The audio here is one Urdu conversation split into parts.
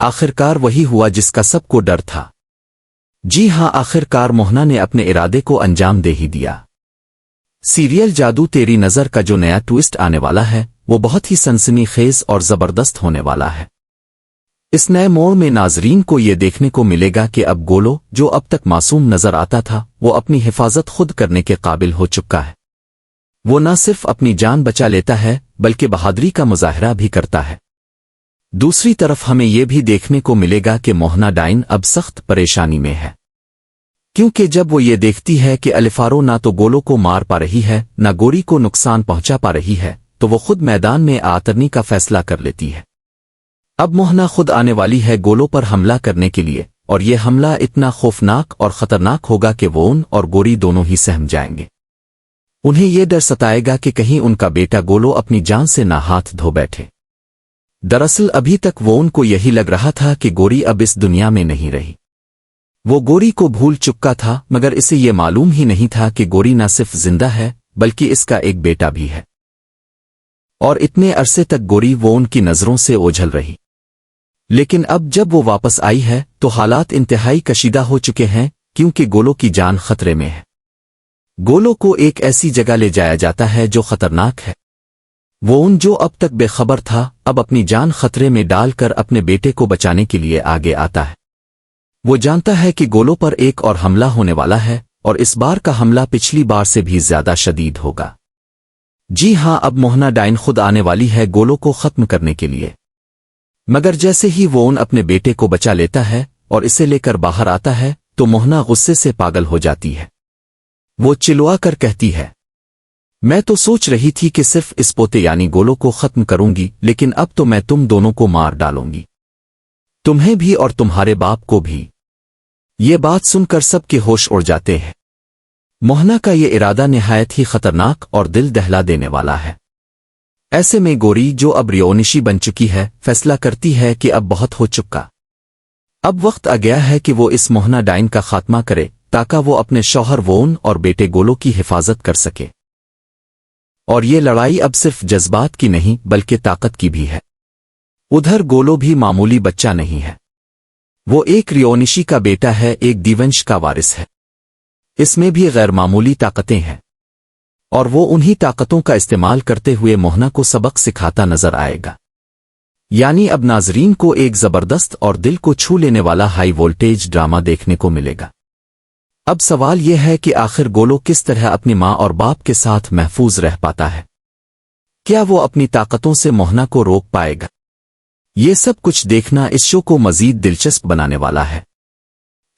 آخرکار وہی ہوا جس کا سب کو ڈر تھا۔ جی ہاں، آخرکار موہنا نے اپنے ارادے کو انجام دے ہی دیا۔ سیریل جادو تیری نظر کا جو نیا ٹوئسٹ آنے والا ہے وہ بہت ہی سنسنی خیز اور زبردست ہونے والا ہے۔ اس نئے موڑ میں ناظرین کو یہ دیکھنے کو ملے گا کہ اب گولو، جو اب تک معصوم نظر آتا تھا، وہ اپنی حفاظت خود کرنے کے قابل ہو چکا ہے۔ وہ نہ صرف اپنی جان بچا لیتا ہے بلکہ بہادری کا مظاہرہ بھی کرتا ہے۔ دوسری طرف ہمیں یہ بھی دیکھنے کو ملے گا کہ موہنا ڈائن اب سخت پریشانی میں ہے، کیونکہ جب وہ یہ دیکھتی ہے کہ الفارو نہ تو گولو کو مار پا رہی ہے نہ گوری کو نقصان پہنچا پا رہی ہے تو وہ خود میدان میں اترنے کا فیصلہ کر لیتی ہے۔ اب موہنا خود آنے والی ہے گولو پر حملہ کرنے کے لیے، اور یہ حملہ اتنا خوفناک اور خطرناک ہوگا کہ وون اور گوری دونوں ہی سہم جائیں گے۔ انہیں یہ ڈر ستائے گا کہ کہیں ان کا بیٹا گولو اپنی جان سے نہ ہاتھ دھو بیٹھے۔ دراصل ابھی تک وون کو یہی لگ رہا تھا کہ گوری اب اس دنیا میں نہیں رہی۔ وہ گوری کو بھول چکا تھا، مگر اسے یہ معلوم ہی نہیں تھا کہ گوری نہ صرف زندہ ہے بلکہ اس کا ایک بیٹا بھی ہے، اور اتنے عرصے تک گوری وون کی نظروں سے اوجھل رہی۔ لیکن اب جب وہ واپس آئی ہے تو حالات انتہائی کشیدہ ہو چکے ہیں، کیونکہ گولو کی جان خطرے میں ہے۔ گولو کو ایک ایسی جگہ لے جایا جاتا ہے جو خطرناک ہے۔ وون، جو اب تک بے خبر تھا، اب اپنی جان خطرے میں ڈال کر اپنے بیٹے کو بچانے کے لیے آگے آتا ہے۔ وہ جانتا ہے کہ گولو پر ایک اور حملہ ہونے والا ہے، اور اس بار کا حملہ پچھلی بار سے بھی زیادہ شدید ہوگا۔ جی ہاں، اب موہنا ڈائن خود آنے والی ہے گولو کو ختم کرنے کے لیے۔ مگر جیسے ہی وون اپنے بیٹے کو بچا لیتا ہے اور اسے لے کر باہر آتا ہے تو موہنا غصے سے پاگل ہو جاتی ہے۔ وہ چلوا کر کہتی ہے، میں تو سوچ رہی تھی کہ صرف اس پوتے یعنی گولو کو ختم کروں گی، لیکن اب تو میں تم دونوں کو مار ڈالوں گی، تمہیں بھی اور تمہارے باپ کو بھی۔ یہ بات سن کر سب کے ہوش اڑ جاتے ہیں۔ موہنا کا یہ ارادہ نہایت ہی خطرناک اور دل دہلا دینے والا ہے۔ ایسے میں گوری، جو اب ریونشی بن چکی ہے، فیصلہ کرتی ہے کہ اب بہت ہو چکا، اب وقت آ گیا ہے کہ وہ اس موہنا ڈائن کا خاتمہ کرے تاکہ وہ اپنے شوہر وون اور بیٹے گولو کی حفاظت کر سکے۔ اور یہ لڑائی اب صرف جذبات کی نہیں بلکہ طاقت کی بھی ہے۔ ادھر گولو بھی معمولی بچہ نہیں ہے، وہ ایک ریونشی کا بیٹا ہے، ایک دیونش کا وارث ہے۔ اس میں بھی غیر معمولی طاقتیں ہیں، اور وہ انہی طاقتوں کا استعمال کرتے ہوئے موہنا کو سبق سکھاتا نظر آئے گا۔ یعنی اب ناظرین کو ایک زبردست اور دل کو چھو لینے والا ہائی وولٹیج ڈرامہ دیکھنے کو ملے گا۔ اب سوال یہ ہے کہ آخر گولو کس طرح اپنی ماں اور باپ کے ساتھ محفوظ رہ پاتا ہے؟ کیا وہ اپنی طاقتوں سے موہنا کو روک پائے گا؟ یہ سب کچھ دیکھنا اس شو کو مزید دلچسپ بنانے والا ہے۔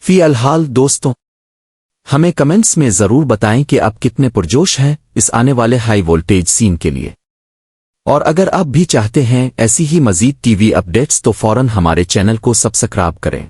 فی الحال دوستوں، ہمیں کمنٹس میں ضرور بتائیں کہ آپ کتنے پرجوش ہیں اس آنے والے ہائی وولٹیج سین کے لیے، اور اگر آپ بھی چاہتے ہیں ایسی ہی مزید ٹی وی اپ ڈیٹس تو فوراً ہمارے چینل کو سبسکرائب کریں۔